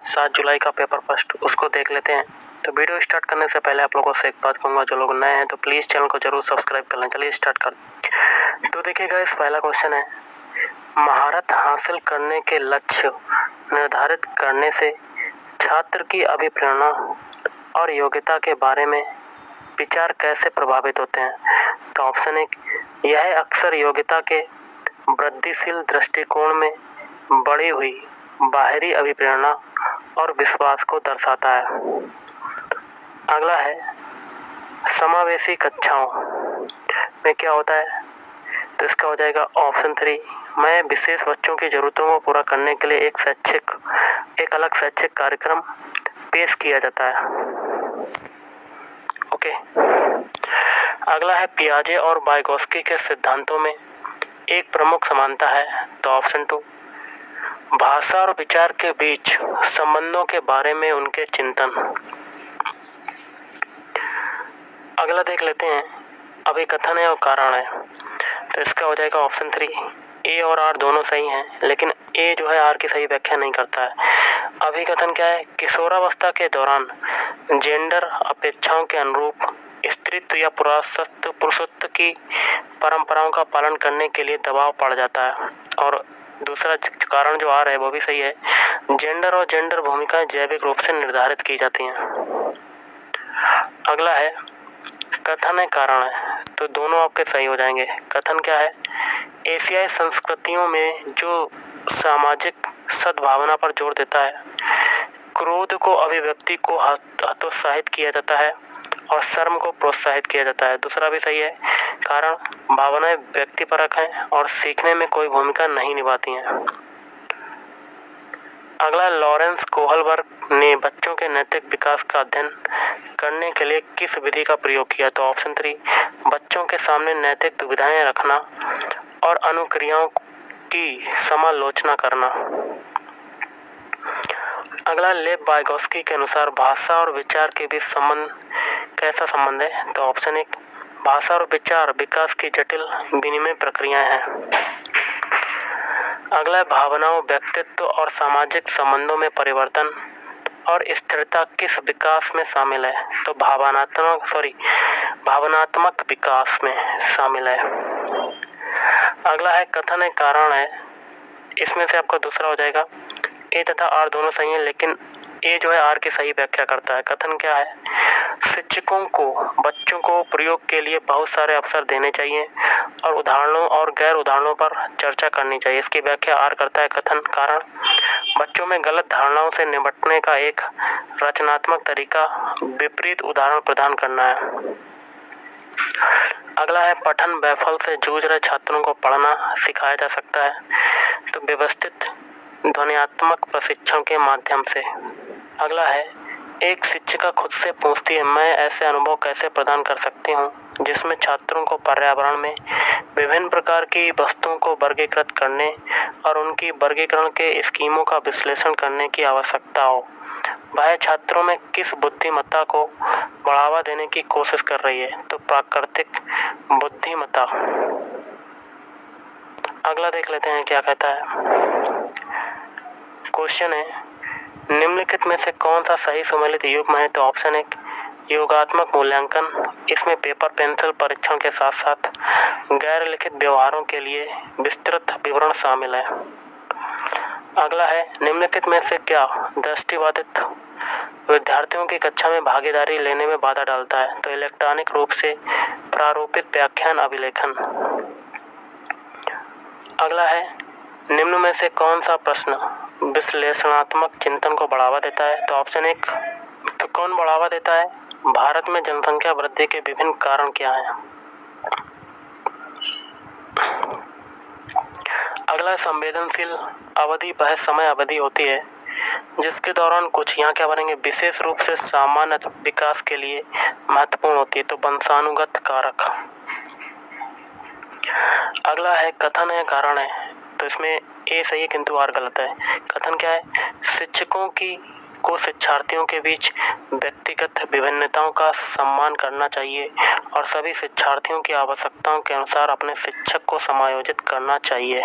7 जुलाई का paper first, उसको देख लेते हैं। तो वीडियो स्टार्ट करने से पहले आप लोगों से एक बात कहूँगा, जो लोग नए हैं तो प्लीज़ चैनल को जरूर सब्सक्राइब कर लें। चलिए स्टार्ट कर। तो देखिएगा, इस पहला क्वेश्चन है, महारत हासिल करने के लक्ष्य निर्धारित करने से छात्र की अभिप्रेरणा और योग्यता के बारे में विचार कैसे प्रभावित होते हैं। तो ऑप्शन 1, यह अक्सर योग्यता के वृद्धिशील दृष्टिकोण में बढ़ी हुई बाहरी अभिप्रेरणा और विश्वास को दर्शाता है। अगला है, समावेशी कक्षाओं में क्या होता है। तो इसका हो जाएगा ऑप्शन 3, मैं विशेष बच्चों की ज़रूरतों को पूरा करने के लिए एक अलग शैक्षिक कार्यक्रम पेश किया जाता है। ओके। अगला है, पियाजे और वाइगोत्स्की के सिद्धांतों में एक प्रमुख समानता है। तो ऑप्शन 2, भाषा और विचार के बीच संबंधों के बारे में उनके चिंतन। अगला देख लेते हैं, अभिकथन है और कारण है। तो इसका हो जाएगा ऑप्शन 3, ए और आर दोनों सही हैं, लेकिन ए जो है आर की सही व्याख्या नहीं करता है। अभिकथन क्या है, किशोरावस्था के दौरान जेंडर अपेक्षाओं के अनुरूप स्त्रीत्व या पुरुषत्व की परंपराओं का पालन करने के लिए दबाव पड़ जाता है। और दूसरा कारण जो आ रहा है वो भी सही है, जेंडर और जेंडर भूमिकाएं जैविक रूप से निर्धारित की जाती हैं। अगला है, कथन है कारण है। तो दोनों आपके सही हो जाएंगे। कथन क्या है, एशियाई संस्कृतियों में जो सामाजिक सद्भावना पर जोर देता है, क्रोध को अभिव्यक्ति को हतोत्साहित किया जाता है और शर्म को प्रोत्साहित किया जाता है। दूसरा भी सही है, कारण भावनाएं व्यक्तिपरक हैं और सीखने में कोई भूमिका नहीं निभाती हैं। अगला, लॉरेंस कोहलबर्ग ने बच्चों के नैतिक विकास का अध्ययन करने के लिए किस विधि का प्रयोग किया। तो ऑप्शन 3, बच्चों के सामने नैतिक दुविधाएं रखना और अनुक्रियाओं की समालोचना करना। अगला, लेव वाइगोत्स्की के अनुसार भाषा और विचार के बीच कैसा संबंध है। तो ऑप्शन 1, भाषा और विचार विकास की जटिल विनिमय प्रक्रियाएं हैं। अगला, भावनाओं, व्यक्तित्व और सामाजिक संबंधों में परिवर्तन और स्थिरता किस विकास में शामिल है। तो भावनात्मक विकास में शामिल है। अगला है, कथन है कारण है। इसमें से आपका दूसरा हो जाएगा, ए तथा आर दोनों सही हैं, लेकिन ए जो है आर की सही व्याख्या करता है। कथन क्या है, शिक्षकों को बच्चों को प्रयोग के लिए बहुत सारे अवसर देने चाहिए और उदाहरणों और गैर उदाहरणों पर चर्चा करनी चाहिए। इसकी व्याख्या आर करता है। कथन कारण, बच्चों में गलत धारणाओं से निपटने का एक रचनात्मक तरीका विपरीत उदाहरण प्रदान करना है। अगला है, पठन वैफल्य से जूझ रहे छात्रों को पढ़ना सिखाया जा सकता है। तो व्यवस्थित ध्वन्यात्मक प्रशिक्षण के माध्यम से। अगला है, एक शिक्षिका खुद से पूछती है, मैं ऐसे अनुभव कैसे प्रदान कर सकती हूँ जिसमें छात्रों को पर्यावरण में विभिन्न प्रकार की वस्तुओं को वर्गीकृत करने और उनकी वर्गीकरण के स्कीमों का विश्लेषण करने की आवश्यकता हो। वह छात्रों में किस बुद्धिमत्ता को बढ़ावा देने की कोशिश कर रही है। तो प्राकृतिक बुद्धिमत्ता। अगला देख लेते हैं क्या कहता है। क्वेश्चन है, निम्नलिखित में से कौन सा सही सुमेलित युग्म है। तो ऑप्शन 1, योगात्मक मूल्यांकन। इसमें पेपर पेंसिल परीक्षण के साथ साथ गैर लिखित व्यवहारों के लिए विस्तृत विवरण शामिल है। अगला है, निम्नलिखित में से क्या दृष्टिबाधित विद्यार्थियों की कक्षा में भागीदारी लेने में बाधा डालता है। तो इलेक्ट्रॉनिक रूप से प्रारूपित व्याख्यान अभिलेखन। अगला है, निम्न में से कौन सा प्रश्न विश्लेषणात्मक चिंतन को बढ़ावा देता है। तो ऑप्शन 1, तो कौन बढ़ावा देता है, भारत में जनसंख्या वृद्धि के विभिन्न कारण क्या हैं। अगला, संवेदनशील अवधि वह समय अवधि होती है जिसके दौरान कुछ, यहाँ क्या बनेंगे, विशेष रूप से सामान्य विकास के लिए महत्वपूर्ण होती है। तो वंशानुगत कारक। अगला है, कथन है कारण है। तो इसमें ए सही है किंतु आर गलत है। कथन क्या है, शिक्षकों को शिक्षार्थियों के बीच व्यक्तिगत विभिन्नताओं का सम्मान करना चाहिए और सभी शिक्षार्थियों की आवश्यकताओं के अनुसार अपने शिक्षक को समायोजित करना चाहिए।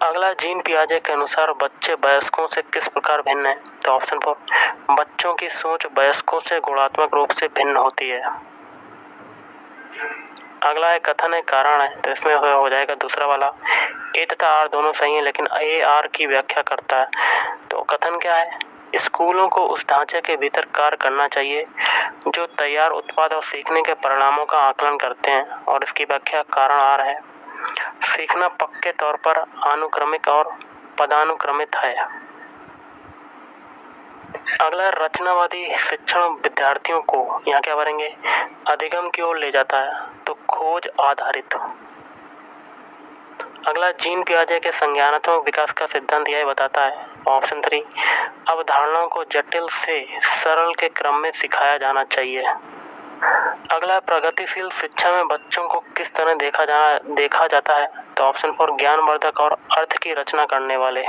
अगला, जीन पियाजे के अनुसार बच्चे वयस्कों से किस प्रकार भिन्न है? तो ऑप्शन 4, बच्चों की सोच वयस्कों से गुणात्मक रूप से भिन्न होती है। अगला है कथन है कारण है, तो इसमें हो जाएगा दूसरा वाला। ए तथा आर दोनों सही है, लेकिन ए आर की व्याख्या करता है। तो कथन क्या है? स्कूलों को उस ढांचे के भीतर कार्य करना चाहिए जो तैयार उत्पाद और सीखने के परिणामों का आकलन करते हैं, और इसकी व्याख्या कारण आर है। सीखना पक्के तौर पर अनुक्रमिक और पदानुक्रमित है। अगला, रचनावादी शिक्षण विद्यार्थियों को यहाँ क्या भरेंगे? अधिगम की ओर ले जाता है, तो खोज आधारित। अगला, जीन पियाजे के संज्ञानात्मक विकास का सिद्धांत यह बताता है। ऑप्शन 3, अवधारणाओं को जटिल से सरल के क्रम में सिखाया जाना चाहिए। अगला, प्रगतिशील शिक्षा में बच्चों को किस तरह देखा जाता है? तो ऑप्शन 4, ज्ञानवर्धक और अर्थ की रचना करने वाले।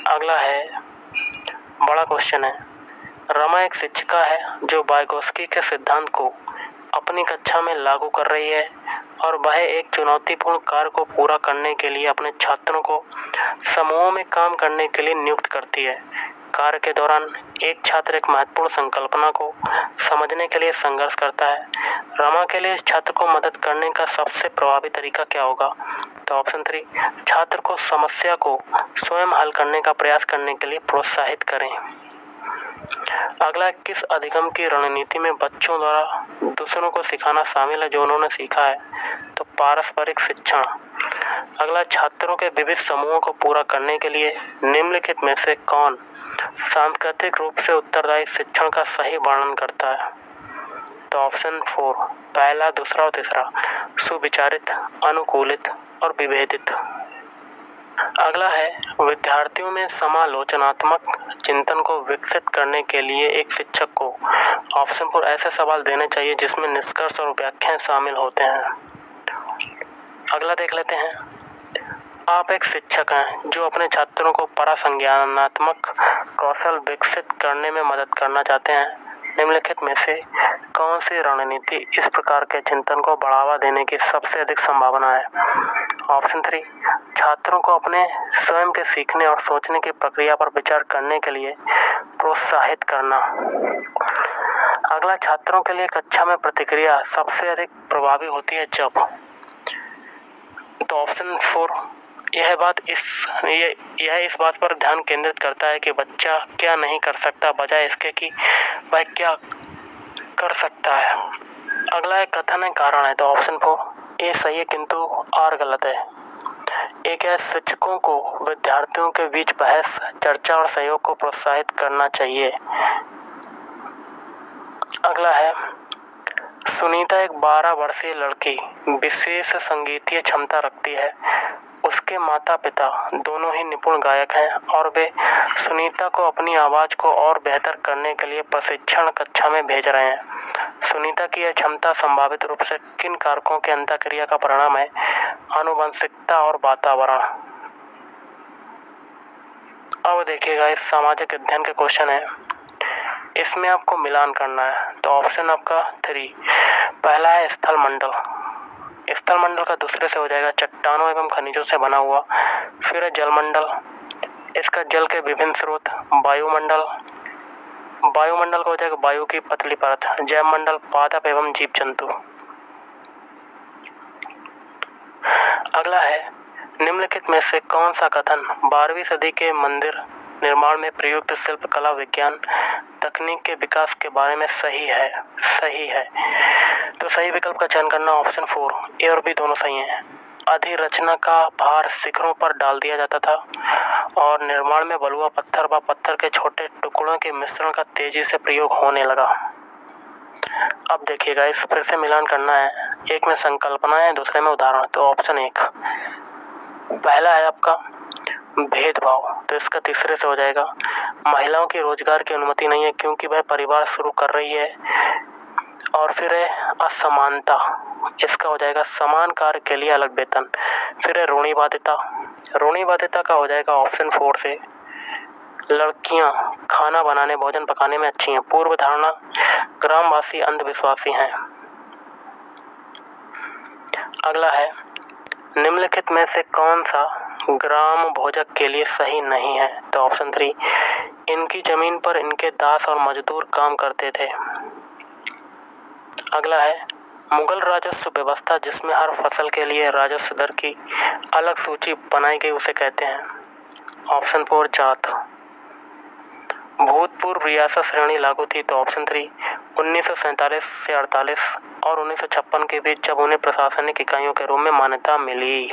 अगला है बड़ा क्वेश्चन है। रमा एक शिक्षिका है जो वाइगोत्स्की के सिद्धांत को अपनी कक्षा में लागू कर रही है, और वह एक चुनौतीपूर्ण कार्य को पूरा करने के लिए अपने छात्रों को समूहों में काम करने के लिए नियुक्त करती है। कार्य के दौरान एक छात्र एक महत्वपूर्ण संकल्पना को समझने के लिए संघर्ष करता है। रमा के लिए इस छात्र को मदद करने का सबसे प्रभावी तरीका क्या होगा? तो ऑप्शन 3, छात्र को समस्या को स्वयं हल करने का प्रयास करने के लिए प्रोत्साहित करें। अगला, किस अधिगम की रणनीति में बच्चों द्वारा दूसरों को सिखाना शामिल है जो उन्होंने सीखा है? तो पारस्परिक शिक्षण। अगला, छात्रों के विविध समूहों को पूरा करने के लिए निम्नलिखित में से कौन सांस्कृतिक रूप से उत्तरदायी शिक्षण का सही वर्णन करता है? तो ऑप्शन 4, पहला, दूसरा और तीसरा, सुविचारित, अनुकूलित और विभेदित। अगला है, विद्यार्थियों में समालोचनात्मक चिंतन को विकसित करने के लिए एक शिक्षक को ऑप्शन 4 ऐसे सवाल देने चाहिए जिसमें निष्कर्ष और व्याख्याएं शामिल होते हैं। अगला देख लेते हैं। आप एक शिक्षक हैं जो अपने छात्रों को परासंज्ञानात्मक कौशल विकसित करने में मदद करना चाहते हैं। निम्नलिखित में से कौन सी रणनीति इस प्रकार के चिंतन को बढ़ावा देने की सबसे अधिक संभावना है? ऑप्शन 3, छात्रों को अपने स्वयं के सीखने और सोचने की प्रक्रिया पर विचार करने के लिए प्रोत्साहित करना। अगला, छात्रों के लिए कक्षा में प्रतिक्रिया सबसे अधिक प्रभावी होती है जब। तो ऑप्शन 4, यह इस बात पर ध्यान केंद्रित करता है कि बच्चा क्या नहीं कर सकता, बजाय इसके कि वह क्या कर सकता है। अगला है कथन है कारण है, तो ऑप्शन 4 ये सही है किंतु आर गलत है। एक है, शिक्षकों को विद्यार्थियों के बीच बहस, चर्चा और सहयोग को प्रोत्साहित करना चाहिए। अगला है, सुनीता एक 12 वर्षीय लड़की विशेष संगीतीय क्षमता रखती है। उसके माता पिता दोनों ही निपुण गायक हैं और वे सुनीता को अपनी आवाज को और बेहतर करने के लिए प्रशिक्षण कक्षा में भेज रहे हैं। सुनीता की यह क्षमता संभावित रूप से किन कारकों के अंतःक्रिया का परिणाम है? आनुवंशिकता और वातावरण। अब देखिएगा, इस सामाजिक अध्ययन के क्वेश्चन है, इसमें आपको मिलान करना है। तो ऑप्शन आपका 3, पहला है स्थल मंडल। स्थल मंडल का दूसरे से हो जाएगा चट्टानों एवं खनिजों से बना हुआ। फिर है जलमंडल, इसका जल के विभिन्न स्रोत। वायुमंडल का हो जाएगा वायु की पतली परत। जैवमंडल, पादप एवं जीव जंतु। अगला है, निम्नलिखित में से कौन सा कथन 12वीं सदी के मंदिर निर्माण में प्रयुक्त शिल्पकला विज्ञान तकनीक के विकास के बारे में सही है? तो सही विकल्प का चयन करना। ऑप्शन 4, ए और बी दोनों सही हैं। अधिरचना का भार शिखरों पर डाल दिया जाता था और निर्माण में बलुआ पत्थर व पत्थर के छोटे टुकड़ों के मिश्रण का तेजी से प्रयोग होने लगा। अब देखिएगा, इस फिर से मिलान करना है। एक में संकल्पना है, दूसरे में उदाहरण। तो ऑप्शन 1, पहला है आपका भेदभाव, तो इसका तीसरे से हो जाएगा महिलाओं की रोजगार की अनुमति नहीं है क्योंकि वह परिवार शुरू कर रही है। और फिर है असमानता, इसका हो जाएगा समान कार्य के लिए अलग वेतन। फिर है रूढ़िवादिता का हो जाएगा ऑप्शन 4 से लड़कियां खाना बनाने, भोजन पकाने में अच्छी हैं। पूर्व धारणा, ग्रामवासी अंधविश्वासी हैं। अगला है, निम्नलिखित में से कौन सा ग्राम भोजक के लिए सही नहीं है। तो ऑप्शन 3, इनकी जमीन पर इनके दास और मजदूर काम करते थे। अगला है, मुगल राजस्व व्यवस्था जिसमें हर फसल के लिए राजस्व दर की अलग सूची बनाई गई उसे कहते हैं। ऑप्शन 4, जात। भूतपूर्व रियासत श्रेणी लागू थी। तो ऑप्शन 3, 1947 से 48 और 1956 के बीच, जब उन्हें प्रशासनिक इकाइयों के रूप में मान्यता मिली।